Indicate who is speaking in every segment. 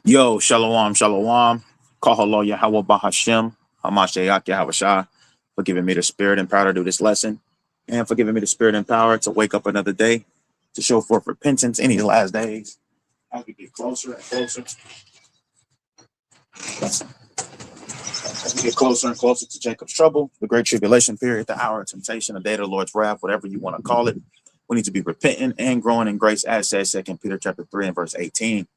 Speaker 1: Yo, shalom, shalom. Kahalo Yahweh Bahashem. Hamashiach Yahweh for giving me the spirit and power to do this lesson, and for giving me the spirit and power to wake up another day, to show forth repentance in these last days. As we get closer and closer, to Jacob's trouble, the great tribulation period, the hour of temptation, the day of the Lord's wrath, whatever you want to call it, we need to be repentant and growing in grace, as says 2 Peter chapter 3 and verse 18.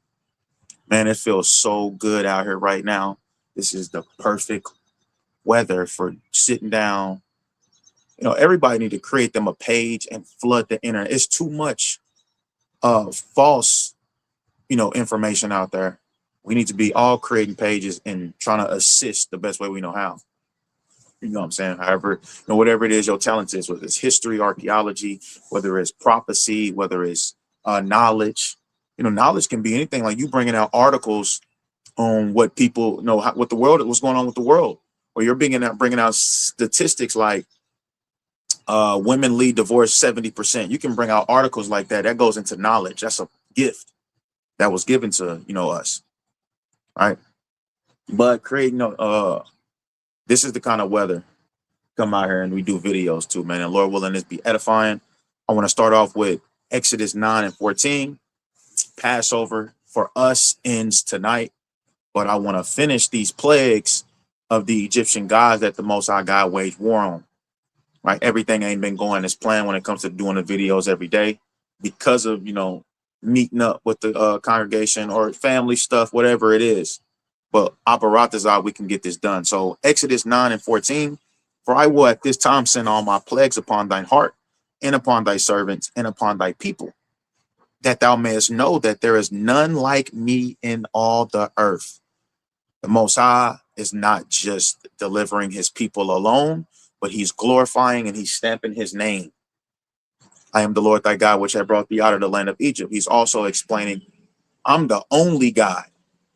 Speaker 1: Man, it feels so good out here right now. This is the perfect weather for sitting down. You know, everybody need to create them a page and flood the internet. It's too much false, information out there. We need to be all creating pages and trying to assist the best way we know how. You know what I'm saying? However, whatever it is your talent is, whether it's history, archaeology, whether it's prophecy, whether it's knowledge. Knowledge can be anything. Like you bringing out articles on what people know, what the world, what's going on with the world, or you're bringing out statistics like women lead divorce 70%. You can bring out articles like that. That goes into knowledge. That's a gift that was given to us, right? But creating this is the kind of weather. Come out here and we do videos too, man. And Lord willing, this be edifying. I want to start off with Exodus 9 and 14. Passover for us ends tonight, but I want to finish these plagues of the Egyptian gods that the Most High God waged war on. Right, everything ain't been going as planned when it comes to doing the videos every day because of meeting up with the congregation or family stuff, whatever it is. But Aparatazar, we can get this done. So Exodus 9 and 14. For I will at this time send all my plagues upon thine heart, and upon thy servants, and upon thy people, that thou mayest know that there is none like me in all the earth. The Most High is not just delivering his people alone, but he's glorifying and he's stamping his name. I am the Lord thy God, which have brought thee out of the land of Egypt. He's also explaining, I'm the only God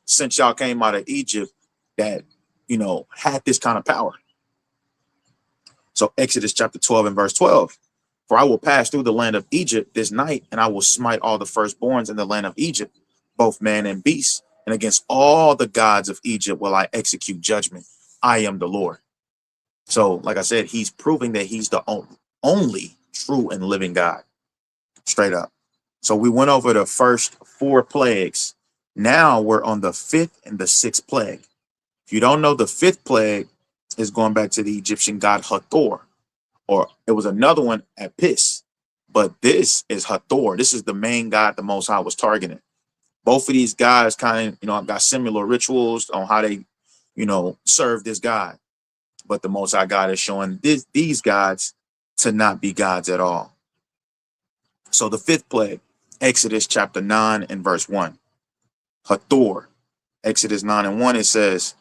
Speaker 1: since y'all came out of Egypt that, had this kind of power. So Exodus chapter 12 and verse 12. For I will pass through the land of Egypt this night, and I will smite all the firstborns in the land of Egypt, both man and beast, and against all the gods of Egypt will I execute judgment. I am the Lord. So, like I said, he's proving that he's the only true and living God, straight up. So we went over the first 4 plagues. Now we're on the 5th and the 6th plague. If you don't know, the 5th plague is going back to the Egyptian god Hathor. Or it was another one at Pis, but this is Hathor. This is the main god the Most High was targeting. Both of these guys kind of, got similar rituals on how they, serve this god. But the Most High God is showing these gods to not be gods at all. So the 5th plague, Exodus chapter 9 and verse 1. Hathor, Exodus 9 and 1, it says,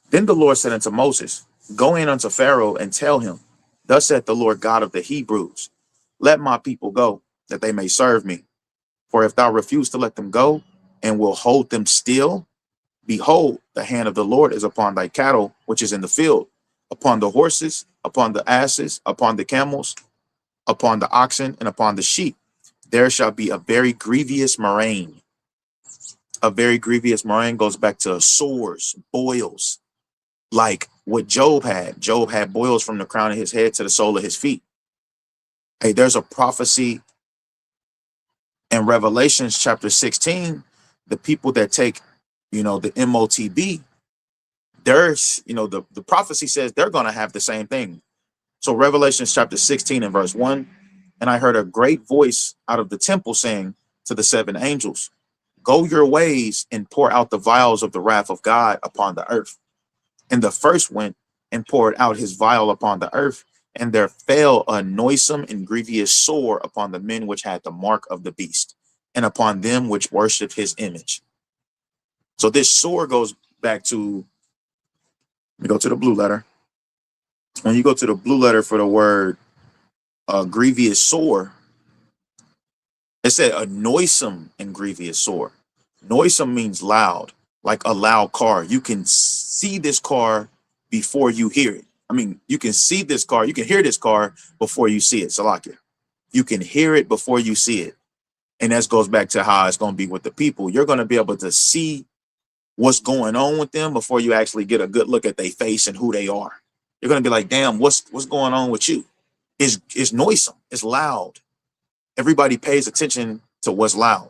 Speaker 1: Then the Lord said unto Moses, Go in unto Pharaoh and tell him, Thus saith the Lord God of the Hebrews, Let my people go, that they may serve me. For if thou refuse to let them go, and will hold them still, behold, the hand of the Lord is upon thy cattle, which is in the field, upon the horses, upon the asses, upon the camels, upon the oxen, and upon the sheep. There shall be a very grievous murrain. A very grievous murrain goes back to sores, boils, like what Job had. Job had boils from the crown of his head to the sole of his feet. Hey, there's a prophecy in Revelations chapter 16. The people that take, the MOTB, there's, the prophecy says they're going to have the same thing. So Revelations chapter 16 and verse 1, and I heard a great voice out of the temple saying to the 7 angels, Go your ways and pour out the vials of the wrath of God upon the earth. And the first went and poured out his vial upon the earth, and there fell a noisome and grievous sore upon the men which had the mark of the beast, and upon them which worship his image. So this sore goes back to, let me go to the blue letter. When you go to the blue letter for the word grievous sore, it said a noisome and grievous sore. Noisome means loud, like a loud car. You can see this car before you hear it. I mean, you can see this car, you can hear this car before you see it. Salakia. You can hear it before you see it. And that goes back to how it's going to be with the people. You're going to be able to see what's going on with them before you actually get a good look at their face and who they are. You're going to be like, damn, what's going on with you? It's noisome. It's loud. Everybody pays attention to what's loud.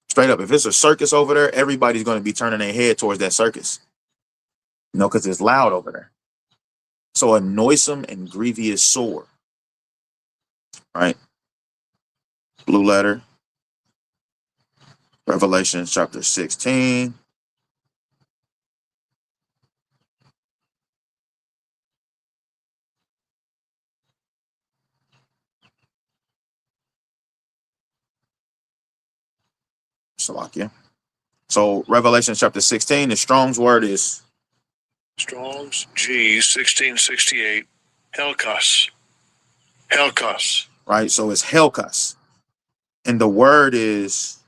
Speaker 1: Straight up, if it's a circus over there, everybody's going to be turning their head towards that circus. Because it's loud over there. So a noisome and grievous sore. Right? Blue letter. Revelation chapter 16. Salakia. So Revelation chapter 16, the Strong's word is
Speaker 2: Strong's G 1668. Helkas. Helkas.
Speaker 1: Right? So it's Helkas. And the word is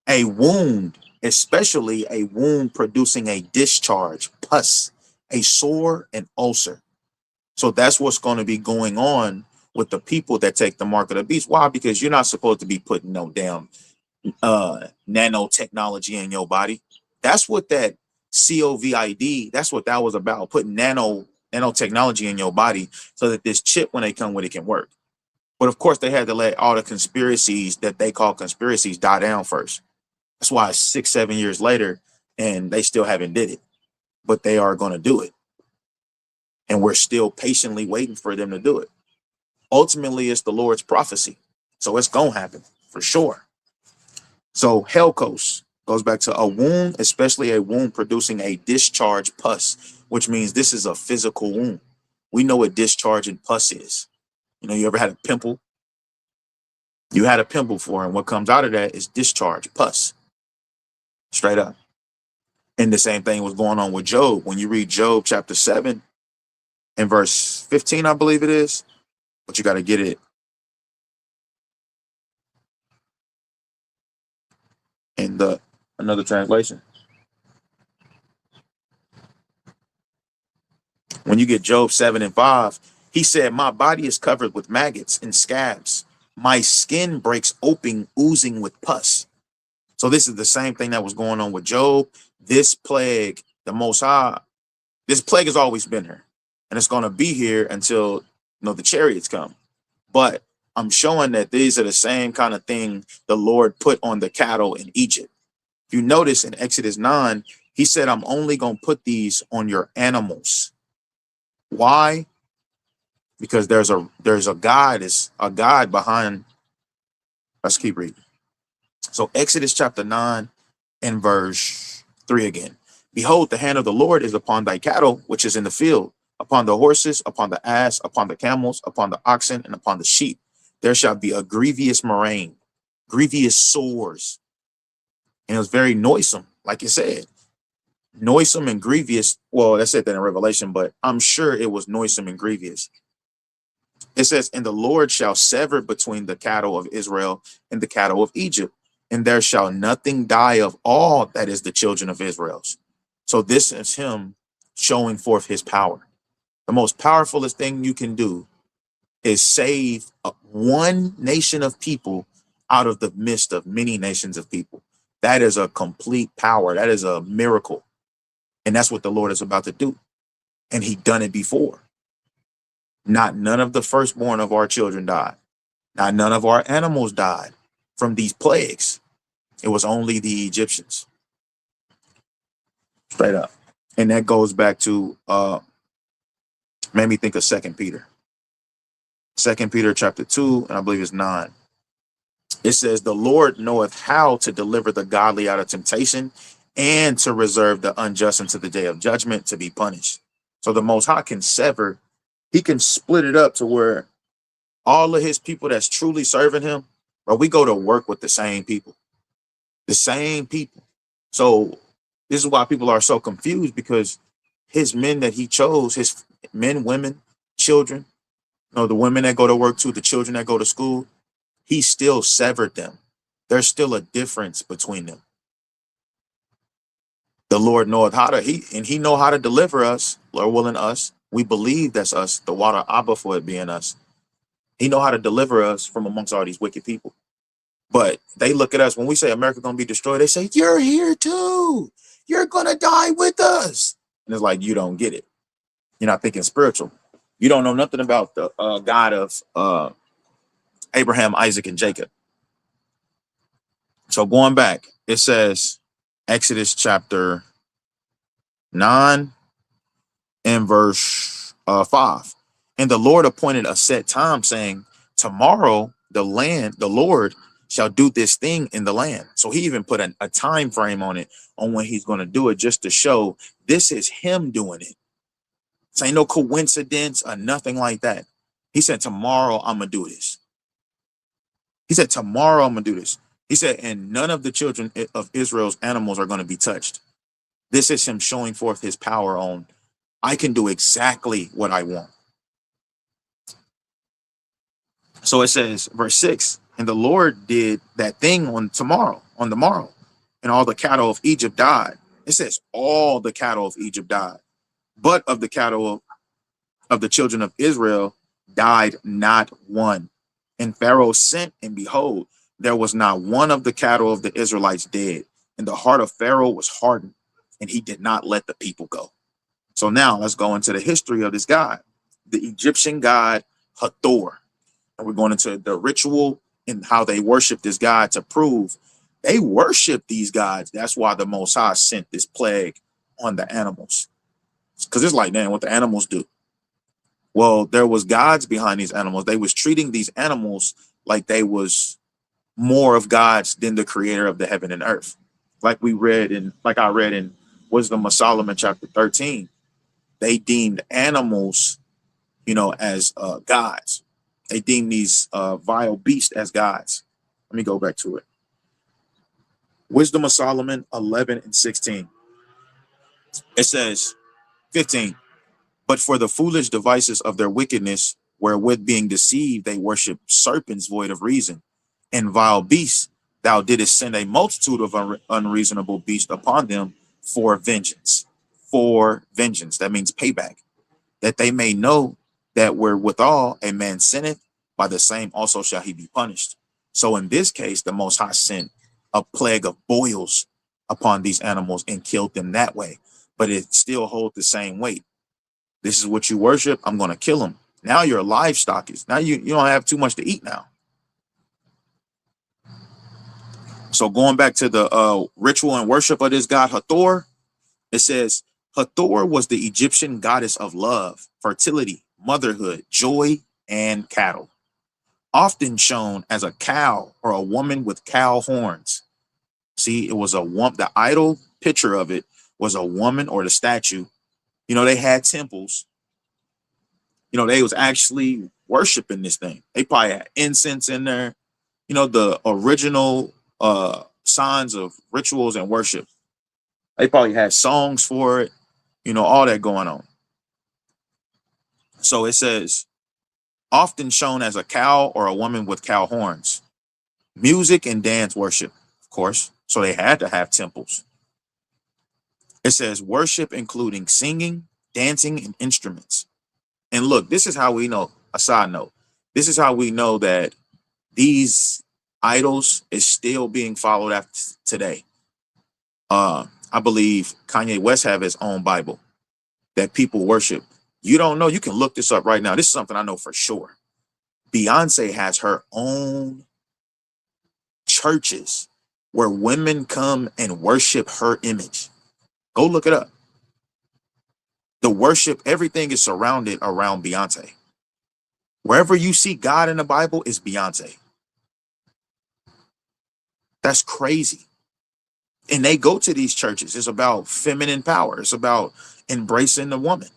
Speaker 1: a wound, especially a wound producing a discharge, pus, a sore, and ulcer. So that's what's going to be going on with the people that take the mark of the beast. Why? Because you're not supposed to be putting no damn nanotechnology in your body. That's what that COVID, that's what that was about, putting nanotechnology in your body so that this chip, when they come with it, can work. But of course, they had to let all the conspiracies that they call conspiracies die down first. That's why 6-7 years later, and they still haven't did it, but they are going to do it. And we're still patiently waiting for them to do it. Ultimately, it's the Lord's prophecy. So it's going to happen for sure. So Helkos goes back to a wound, especially a wound producing a discharge pus, which means this is a physical wound. We know what discharge and pus is. You ever had a pimple? You had a pimple for, and what comes out of that is discharge, pus. Straight up. And the same thing was going on with Job. When you read Job chapter 7 and verse 15, I believe it is, but you got to get it in another translation. When you get Job 7 and 5, he said, my body is covered with maggots and scabs. My skin breaks open, oozing with pus. So this is the same thing that was going on with Job. This plague, the Most High, this plague has always been here. And it's going to be here until the chariots come. But I'm showing that these are the same kind of thing the Lord put on the cattle in Egypt. If you notice in Exodus 9, he said, I'm only going to put these on your animals. Why? Because there's a God behind. Let's keep reading. So Exodus chapter 9 and verse 3 again. Behold, the hand of the Lord is upon thy cattle, which is in the field, upon the horses, upon the ass, upon the camels, upon the oxen, and upon the sheep. There shall be a grievous murrain, grievous sores. And it was very noisome, like you said. Noisome and grievous. Well, that's it then in Revelation, but I'm sure it was noisome and grievous. It says, and the Lord shall sever between the cattle of Israel and the cattle of Egypt, and there shall nothing die of all that is the children of Israel's. So this is him showing forth his power. The most powerfulest thing you can do is save one nation of people out of the midst of many nations of people. That is a complete power. That is a miracle. And that's what the Lord is about to do. And he done it before. None of the firstborn of our children died. None of our animals died from these plagues. It was only the Egyptians. Straight up. And that goes back to made me think of 2 Peter. 2 Peter chapter 2, and I believe it's 9. It says, the Lord knoweth how to deliver the godly out of temptation and to reserve the unjust unto the day of judgment to be punished. So the Most High can sever, he can split it up to where all of his people that's truly serving him, or we go to work with the same people. The same people. So this is why people are so confused, because his men that he chose, his men, women, children, the women that go to work too, the children that go to school, he still severed them. There's still a difference between them. The Lord knoweth how to, he know how to deliver us, Lord willing us. We believe that's us, the water Abba for it being us. He know how to deliver us from amongst all these wicked people. But they look at us, when we say America gonna be destroyed, they say, you're here too. you're going to die with us. And it's like, you don't get it. You're not thinking spiritual. You don't know nothing about the God of Abraham, Isaac, and Jacob. So going back, it says Exodus chapter 9 and verse 5. And the Lord appointed a set time, saying, tomorrow the Lord shall do this thing in the land. So he even put a time frame on it, on when he's going to do it, just to show this is him doing it. This ain't no coincidence or nothing like that. He said, tomorrow I'm going to do this. He said, tomorrow I'm going to do this. He said, and none of the children of Israel's animals are going to be touched. This is him showing forth his power on, I can do exactly what I want. So it says, verse 6, and the Lord did that thing on the morrow, and all the cattle of Egypt died. It says all the cattle of Egypt died, but of the cattle of the children of Israel died not one. And Pharaoh sent, and behold, there was not one of the cattle of the Israelites dead. And the heart of Pharaoh was hardened, and he did not let the people go. So now let's go into the history of this god, the Egyptian god Hathor. And we're going into the ritual and how they worship this god to prove they worship these gods. That's why the Most High sent this plague on the animals. Because it's like, man, what the animals do. Well, there was gods behind these animals. They was treating these animals like they was more of gods than the creator of the heaven and earth. Like I read in Wisdom of Solomon chapter 13, they deemed animals, as gods. They deemed these vile beasts as gods. Let me go back to it. Wisdom of Solomon 11 and 16. It says, 15. But for the foolish devices of their wickedness, wherewith being deceived, they worship serpents void of reason, and vile beasts, thou didst send a multitude of unreasonable beasts upon them for vengeance. For vengeance. That means payback. That they may know that wherewithal a man sinneth, by the same also shall he be punished. So in this case, the Most High sent a plague of boils upon these animals and killed them that way. But it still holds the same weight. This is what you worship. I'm going to kill them. Now your livestock is, now you don't have too much to eat now. So going back to the ritual and worship of this god Hathor, it says, Hathor was the Egyptian goddess of love, fertility, motherhood, joy, and cattle. Often shown as a cow or a woman with cow horns. See, it was the idol picture of it was a woman or the statue. They had temples. They was actually worshiping this thing. They probably had incense in there. The original signs of rituals and worship. They probably had songs for it. All that going on. So it says, often shown as a cow or a woman with cow horns. Music and dance worship, of course. So they had to have temples. It says worship including singing, dancing, and instruments. And look, this is how we know, a side note, this is how we know that these idols is still being followed after today. I believe Kanye West have his own Bible that people worship. You don't know, you can look this up right now. This is something I know for sure. Beyonce has her own churches where women come and worship her image. Go look it up. The worship, everything is surrounded around Beyonce. Wherever you see God in the Bible is Beyonce. That's crazy. And they go to these churches. It's about feminine power. It's about embracing the woman.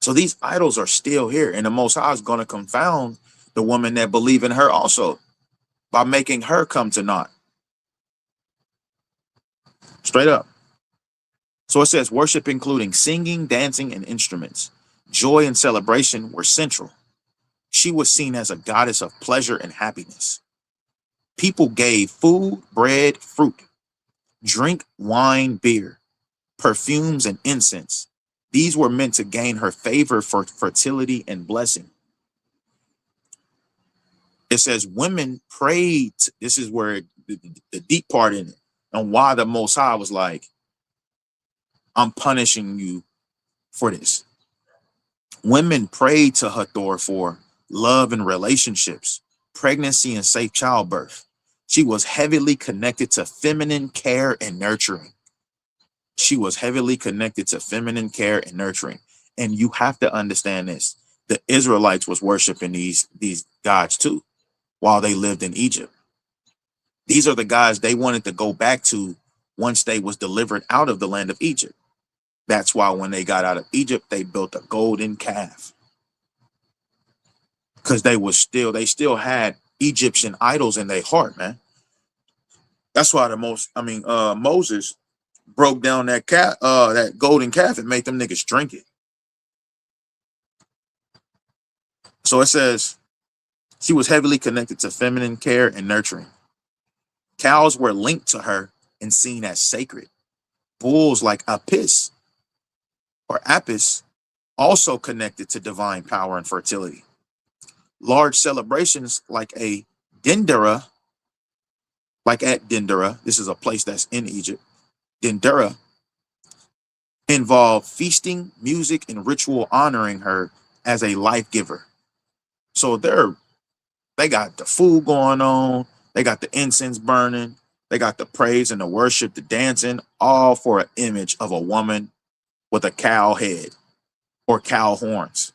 Speaker 1: So these idols are still here. And the Most High is going to confound the woman that believe in her also by making her come to naught. Straight up. So it says worship including singing, dancing, and instruments. Joy and celebration were central. She was seen as a goddess of pleasure and happiness. People gave food, bread, fruit, drink, wine, beer, perfumes, and incense. These were meant to gain her favor for fertility and blessing. It says women prayed. This is where the deep part in it. and why the Most High was like, I'm punishing you for this. Women prayed to Hathor for love and relationships, pregnancy and safe childbirth. She was heavily connected to feminine care and nurturing. She was heavily connected to feminine care and nurturing. And you have to understand this. The Israelites was worshiping these gods too while they lived in Egypt. These are the gods they wanted to go back to once they was delivered out of the land of Egypt. That's why when they got out of Egypt, they built a golden calf. Because they still had Egyptian idols in their heart, man. That's why Moses broke down that golden calf and made them niggas drink it. So it says she was heavily connected to feminine care and nurturing. Cows were linked to her and seen as sacred. Bulls like Apis also connected to divine power and fertility. Large celebrations like at Dendera, this is a place that's in Egypt, Dendera, involve feasting, music, and ritual honoring her as a life giver. So they got the food going on, they got the incense burning, they got the praise and the worship, the dancing, all for an image of a woman with a cow head or cow horns.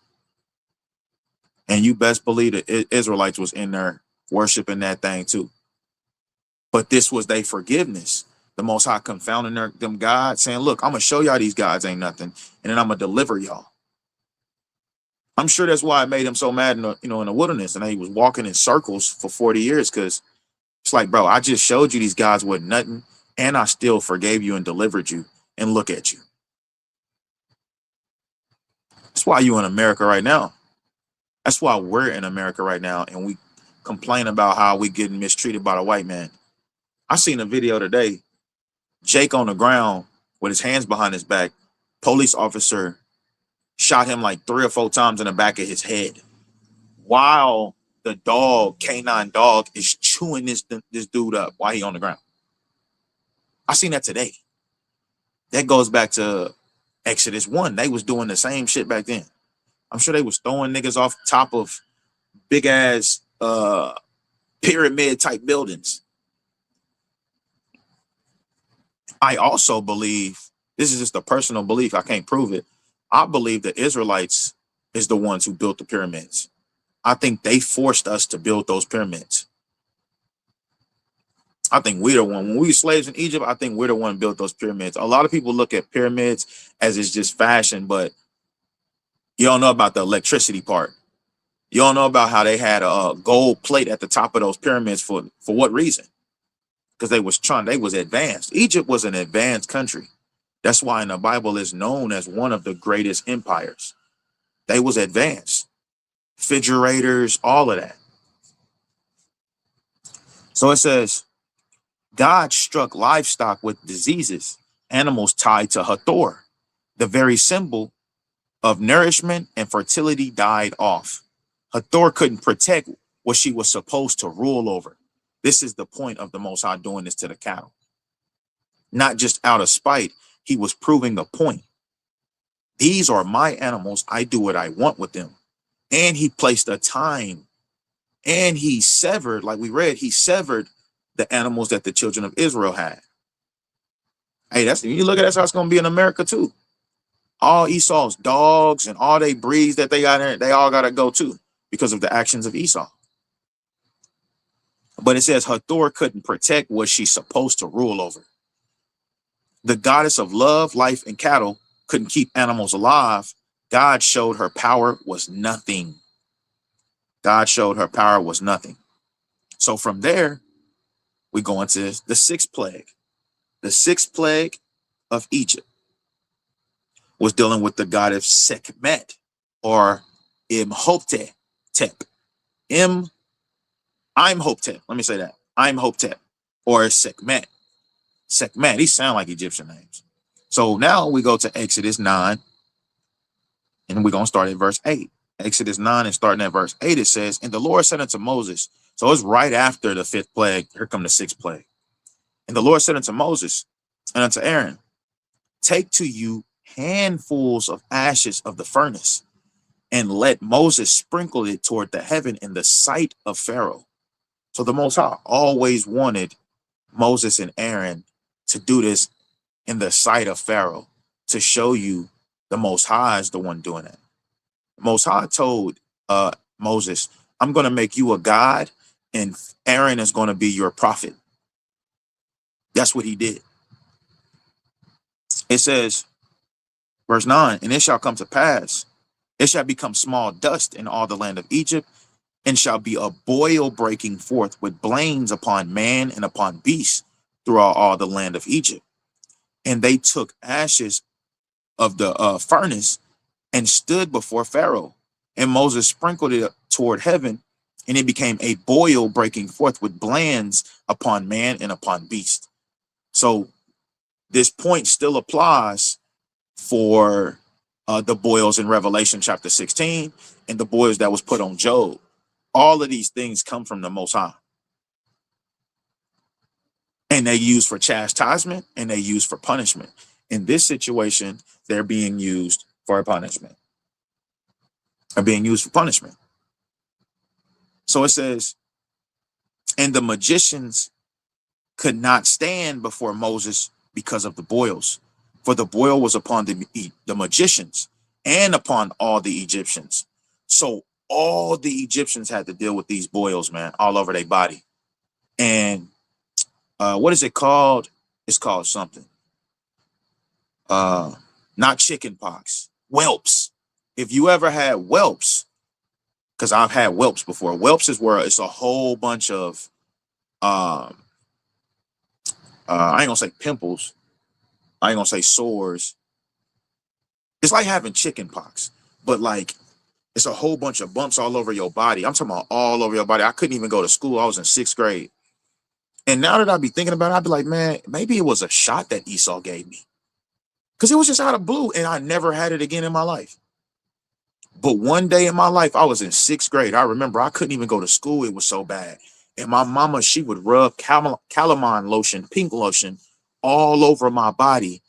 Speaker 1: And you best believe the Israelites was in there worshiping that thing too. But this was their forgiveness. The Most High confounding them gods, saying, look, I'm going to show y'all these gods ain't nothing, and then I'm going to deliver y'all. I'm sure that's why it made him so mad in the wilderness, and he was walking in circles for 40 years, because it's like, bro, I just showed you these gods wasn't nothing, and I still forgave you and delivered you, and look at you. That's why you in America right now. That's why we're in America right now, and we complain about how we getting mistreated by the white man. I seen a video today, Jake on the ground with his hands behind his back. Police officer shot him like 3 or 4 times in the back of his head, while the canine dog, is chewing this dude up while he on the ground. I seen that today. That goes back to Exodus 1. They was doing the same shit back then. I'm sure they was throwing niggas off top of big ass pyramid type buildings. I also believe, this is just a personal belief, I can't prove it, I believe the Israelites is the ones who built the pyramids. I think they forced us to build those pyramids. I think we're the one. When we were slaves in Egypt, I think we're the one who built those pyramids. A lot of people look at pyramids as it's just fashion, but you don't know about the electricity part. You don't know about how they had a gold plate at the top of those pyramids for what reason? Because they was advanced. Egypt was an advanced country. That's why in the Bible is known as one of the greatest empires. They was advanced. Refrigerators, all of that. So it says, God struck livestock with diseases, animals tied to Hathor. The very symbol of nourishment and fertility died off. Hathor couldn't protect what she was supposed to rule over. This is the point of the Most High doing this to the cattle. Not just out of spite, he was proving a point. These are my animals. I do what I want with them. And he placed a time, and he severed, like we read, he severed the animals that the children of Israel had. Hey, you look at that's how it's going to be in America too. All Esau's dogs and all they breeds that they got in, they all got to go too because of the actions of Esau. But it says Hathor couldn't protect what she's supposed to rule over. The goddess of love, life, and cattle couldn't keep animals alive. God showed her power was nothing. God showed her power was nothing. So from there, we go into the 6th plague. The 6th plague of Egypt was dealing with the goddess Sehkmet, or Imhotep. Imhotep. Let me say that. Imhotep, or Sehkmet. Sehkmet. These sound like Egyptian names. So now we go to Exodus 9, and we're going to start at verse 8. Exodus 9 and starting at verse 8, it says, and the Lord said unto Moses, so it's right after the 5th plague, here come the 6th plague. And the Lord said unto Moses and unto Aaron, take to you handfuls of ashes of the furnace, and let Moses sprinkle it toward the heaven in the sight of Pharaoh. So the Most High always wanted Moses and Aaron to do this in the sight of Pharaoh, to show you the Most High is the one doing it. The Most High told Moses, I'm going to make you a god, and Aaron is going to be your prophet. That's what he did. It says, verse 9, and it shall come to pass, it shall become small dust in all the land of Egypt, and shall be a boil breaking forth with blains upon man and upon beast throughout all the land of Egypt. And they took ashes of the furnace and stood before Pharaoh. And Moses sprinkled it toward heaven, and it became a boil breaking forth with blains upon man and upon beast. So this point still applies for the boils in Revelation chapter 16 and the boils that was put on Job. All of these things come from the Most High. And they used for chastisement and they used for punishment. In this situation, they're being used for punishment. Are being used for punishment. So it says, and the magicians could not stand before Moses because of the boils, for the boil was upon the magicians and upon all the Egyptians. So all the Egyptians had to deal with these boils, man, all over their body. And what is it called? It's called something. Not chicken pox, whelps. If you ever had whelps, because I've had whelps before. Whelps is where it's a whole bunch of I ain't gonna say pimples, I ain't gonna say sores. It's like having chicken pox, but like it's a whole bunch of bumps all over your body. I'm talking about all over your body. I couldn't even go to school. I was in 6th grade. And now that I be thinking about it, I'd be like, man, maybe it was a shot that Esau gave me. Because it was just out of blue and I never had it again in my life. But one day in my life, I was in 6th grade. I remember I couldn't even go to school. It was so bad. And my mama, she would rub calamine lotion, pink lotion, all over my body.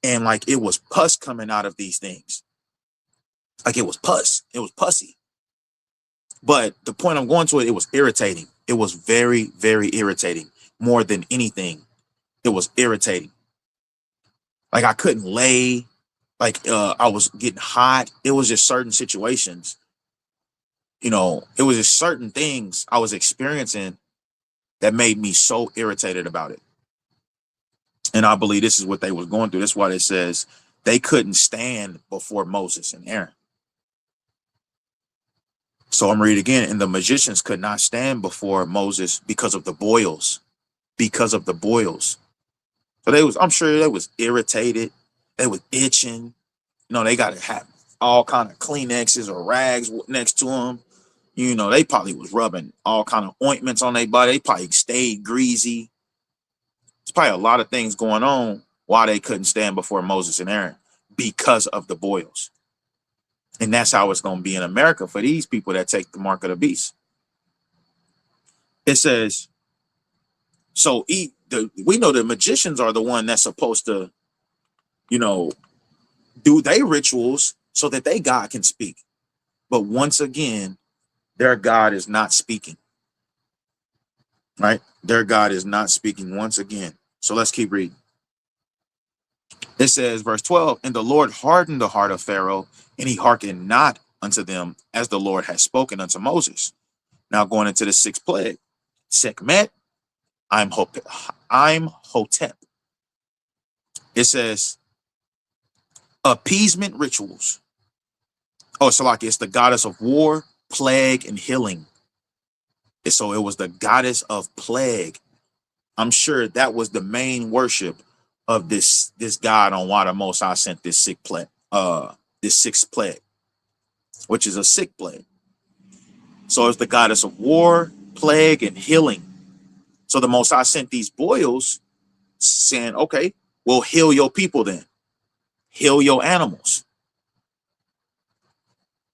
Speaker 1: And like it was pus coming out of these things. Like it was pus. It was pussy. But the point I'm going to it was irritating. It was very, very irritating. More than anything, it was irritating. Like I couldn't lay. Like I was getting hot. It was just certain situations. You know, it was just certain things I was experiencing that made me so irritated about it. And I believe this is what they was going through. That's why it says they couldn't stand before Moses and Aaron. So I'm reading again. And the magicians could not stand before Moses because of the boils. Because of the boils. So I'm sure they was irritated. They was itching. You know, they got to have all kind of Kleenexes or rags next to them. You know, they probably was rubbing all kind of ointments on their body. They probably stayed greasy. There's probably a lot of things going on why they couldn't stand before Moses and Aaron because of the boils. And that's how it's going to be in America for these people that take the mark of the beast. It says, so we know the magicians are the one that's supposed to, you know, do their rituals so that they God can speak. But once again, their God is not speaking. Right? Their God is not speaking once again. So let's keep reading. It says, verse 12, and the Lord hardened the heart of Pharaoh, and he hearkened not unto them as the Lord had spoken unto Moses. Now going into the 6th plague, sehkmet, I'm Hotep. It says, appeasement rituals. Oh, so like it's the goddess of war, plague, and healing. So it was the goddess of plague. I'm sure that was the main worship of this God on why the Most High sent this 6th plague, which is a sick plague. So it's the goddess of war, plague, and healing. So the Most High sent these boils saying, okay, we'll heal your people then. Heal your animals.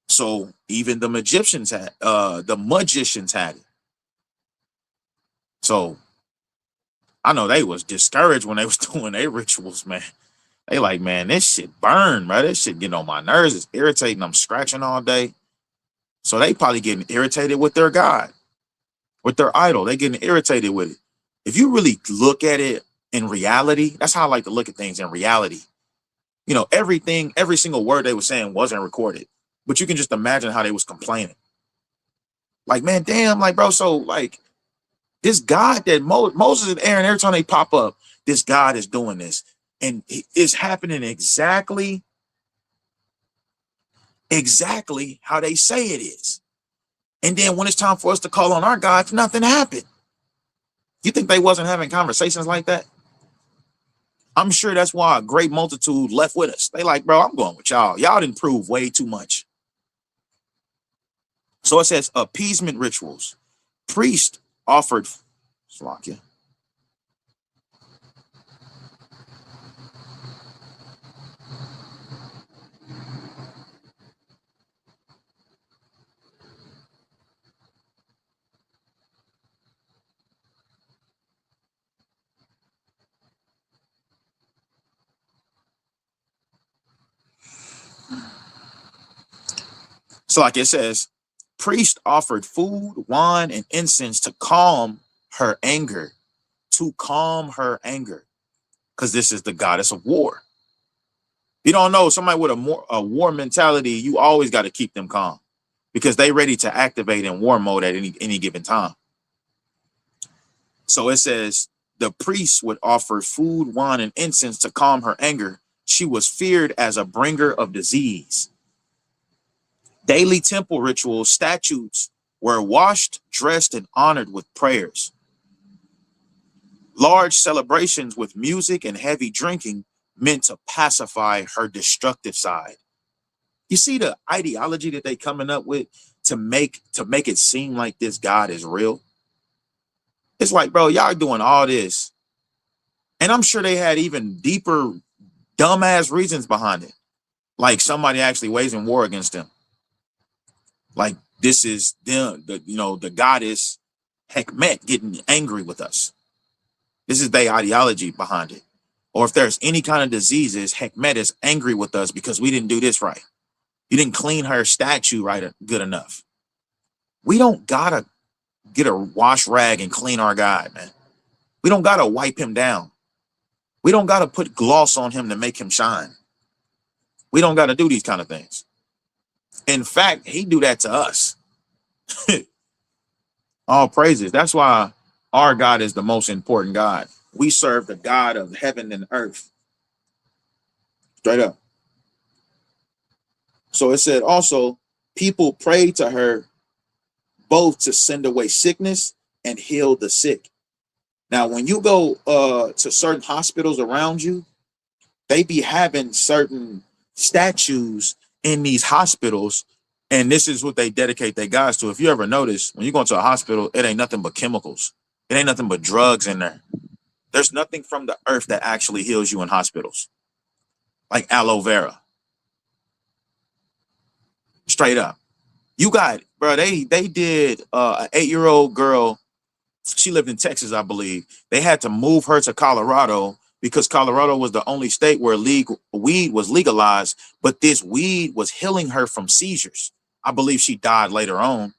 Speaker 1: So even the magicians had it. So I know they was discouraged when they was doing their rituals, man. They like, man, this shit burn, bro. This shit getting on my nerves. It's irritating. I'm scratching all day. So they probably getting irritated with their God, with their idol. They getting irritated with it. If you really look at it in reality, that's how I like to look at things in reality. You know, everything, every single word they were saying wasn't recorded, but you can just imagine how they was complaining. Like, man, damn, like, bro, so like this God that Moses and Aaron, every time they pop up, this God is doing this. And it's happening exactly how they say it is. And then when it's time for us to call on our God, nothing happened. You think they wasn't having conversations like that? I'm sure that's why a great multitude left with us. They like, bro, I'm going with y'all. Y'all didn't prove way too much. So it says appeasement rituals. Priest offered Slovakia. So like it says, priest offered food, wine, and incense to calm her anger, because this is the goddess of war. You don't know, somebody with a war mentality, you always got to keep them calm because they ready to activate in war mode at any given time. So it says the priest would offer food, wine, and incense to calm her anger. She was feared as a bringer of disease. Daily temple rituals, statues were washed, dressed, and honored with prayers. Large celebrations with music and heavy drinking meant to pacify her destructive side. You see the ideology that they coming up with to make it seem like this God is real? It's like, bro, y'all doing all this. And I'm sure they had even deeper, dumbass reasons behind it. Like somebody actually waging war against them. Like this is them, the goddess Hekmet getting angry with us. This is their ideology behind it. Or if there's any kind of diseases, Hekmet is angry with us because we didn't do this right. You didn't clean her statue right good enough. We don't gotta get a wash rag and clean our God, man. We don't gotta wipe him down. We don't gotta put gloss on him to make him shine. We don't gotta do these kind of things. In fact, he do that to us. All praises. That's why our God is the most important God. We serve the God of heaven and earth. Straight up. So it said also, people prayed to her both to send away sickness and heal the sick. Now, when you go to certain hospitals around you, they be having certain statues in these hospitals, and this is what they dedicate their gods to. If you ever notice, when you go into a hospital, it ain't nothing but chemicals. It ain't nothing but drugs in there. There's nothing from the earth that actually heals you in hospitals, like aloe vera. Straight up. You got, bro, they did an 8-year-old girl. She lived in Texas, I believe. They had to move her to Colorado because Colorado was the only state where weed was legalized, but this weed was healing her from seizures. I believe she died later on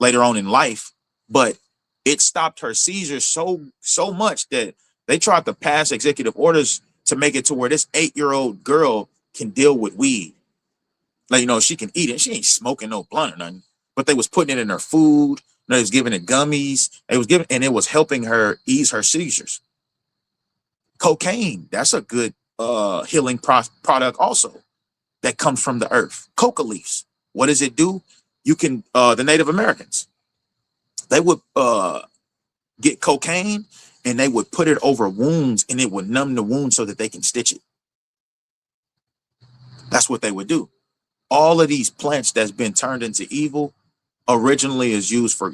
Speaker 1: in life, but it stopped her seizures so much that they tried to pass executive orders to make it to where this 8-year-old girl can deal with weed. Like, she can eat it. She ain't smoking no blunt or nothing, but they was putting it in her food. They was giving it gummies. And it was helping her ease her seizures. Cocaine, that's a good healing product also that comes from the earth. Coca leaves. What does it do? You can, the Native Americans, they would get cocaine and they would put it over wounds and it would numb the wound so that they can stitch it. That's what they would do. All of these plants that's been turned into evil originally is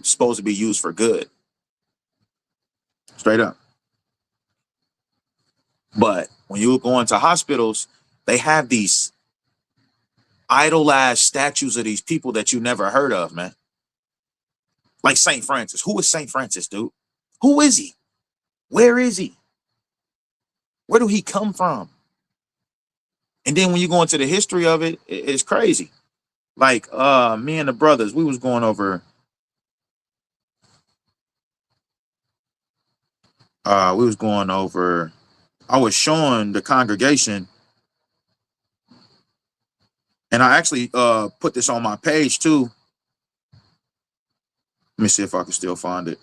Speaker 1: supposed to be used for good. Straight up. But when you go into hospitals, they have these idolized statues of these people that you never heard of, man. Like St. Francis. Who is St. Francis, dude? Who is he? Where is he? Where do he come from? And then when you go into the history of it, it's crazy. Like me and the brothers, we was going over I was showing the congregation, and I actually put this on my page too. Let me see if I can still find it.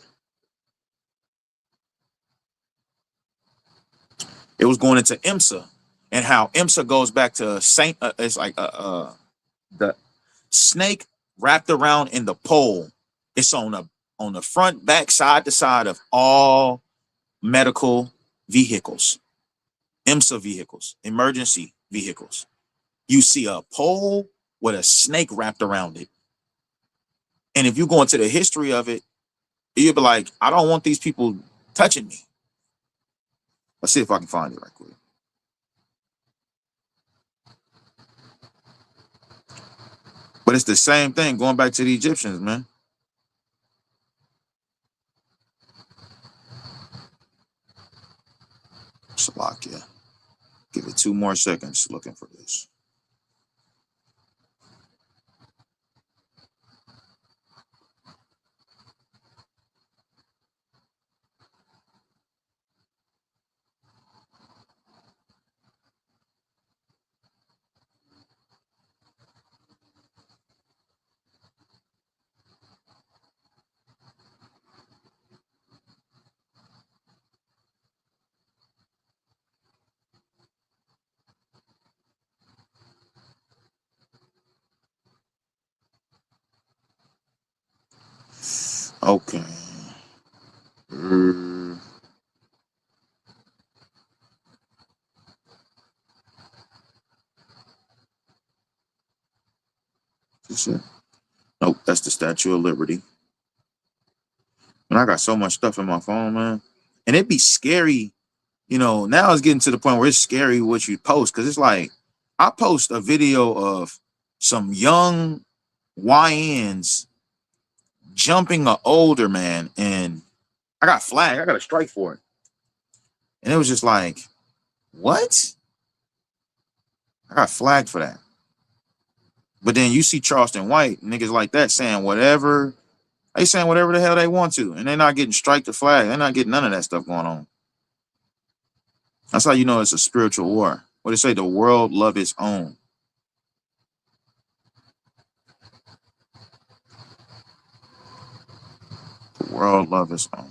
Speaker 1: It was going into IMSA and how IMSA goes back to Saint. It's like the snake wrapped around in the pole. It's on the front, back, side to side of all medical vehicles, IMSA vehicles, emergency vehicles. You see a pole with a snake wrapped around it. And if you go into the history of it, you'll be like, I don't want these people touching me. Let's see if I can find it right quick. But it's the same thing going back to the Egyptians, man. Salakia. Give it 2 more seconds looking for this. Okay. Is it? Nope, that's the Statue of Liberty. And I got so much stuff in my phone, man. And it'd be scary, now it's getting to the point where it's scary what you post, because it's like I post a video of some young YNs jumping an older man, and I got flagged. I got a strike for it. And it was just like, what? I got flagged for that. But then you see Charleston White, niggas like that saying whatever. They saying whatever the hell they want to. And they're not getting strike to flag. They're not getting none of that stuff going on. That's how you know it's a spiritual war. What they say, the world love its own. The world love its own.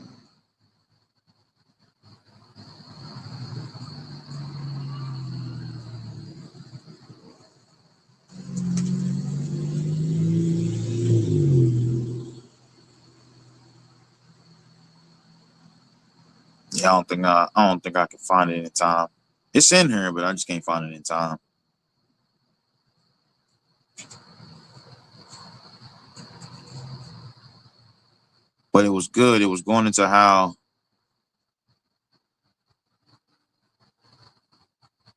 Speaker 1: Yeah, I don't think I can find it in time. It's in here, but I just can't find it in time. But it was good. It was going into how,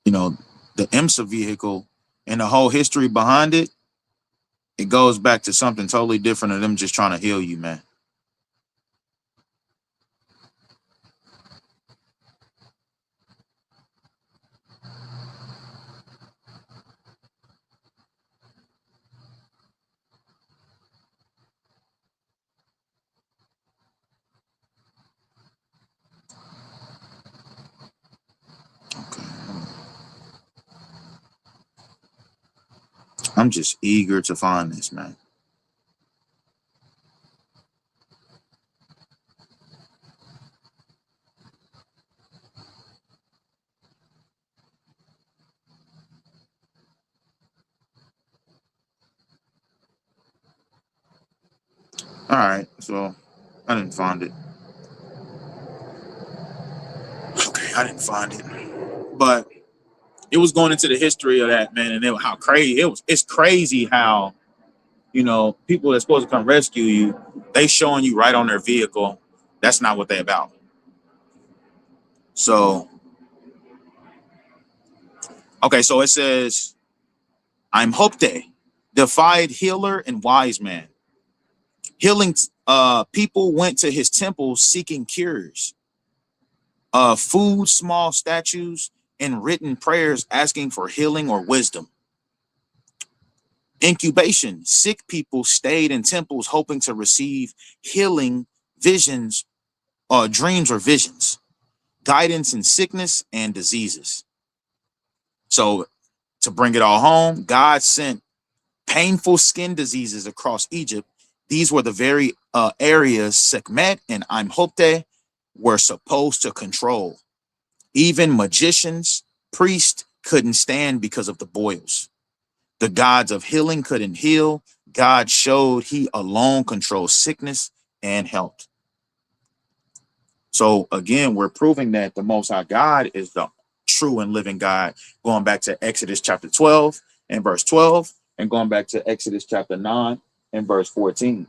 Speaker 1: the IMSA vehicle and the whole history behind it, it goes back to something totally different than them just trying to heal you, man. Okay. I'm just eager to find this, man. All right, so I didn't find it. Okay, I didn't find it. But it was going into the history of that, man, and how crazy it was. It's crazy how, people that's supposed to come rescue you, they showing you right on their vehicle. That's not what they about. So, okay, so it says, I'm Hopte, defied healer and wise man. Healing people went to his temple seeking cures. Food, small statues, and written prayers asking for healing or wisdom. Incubation, sick people stayed in temples hoping to receive healing, visions, dreams or visions, guidance in sickness and diseases. So to bring it all home, God sent painful skin diseases across Egypt. These were the very areas Sekhmet and Imhotep were supposed to control. Even magicians, priests couldn't stand because of the boils. The gods of healing couldn't heal. God showed he alone controls sickness and health. So again, we're proving that the Most High God is the true and living God, going back to Exodus chapter 12 and verse 12, and going back to Exodus chapter 9 and verse 14.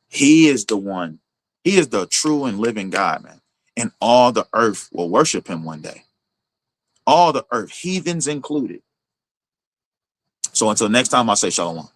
Speaker 1: He is the one. He is the true and living God, man. And all the earth will worship him one day. All the earth, heathens included. So until next time, I'll say shalom.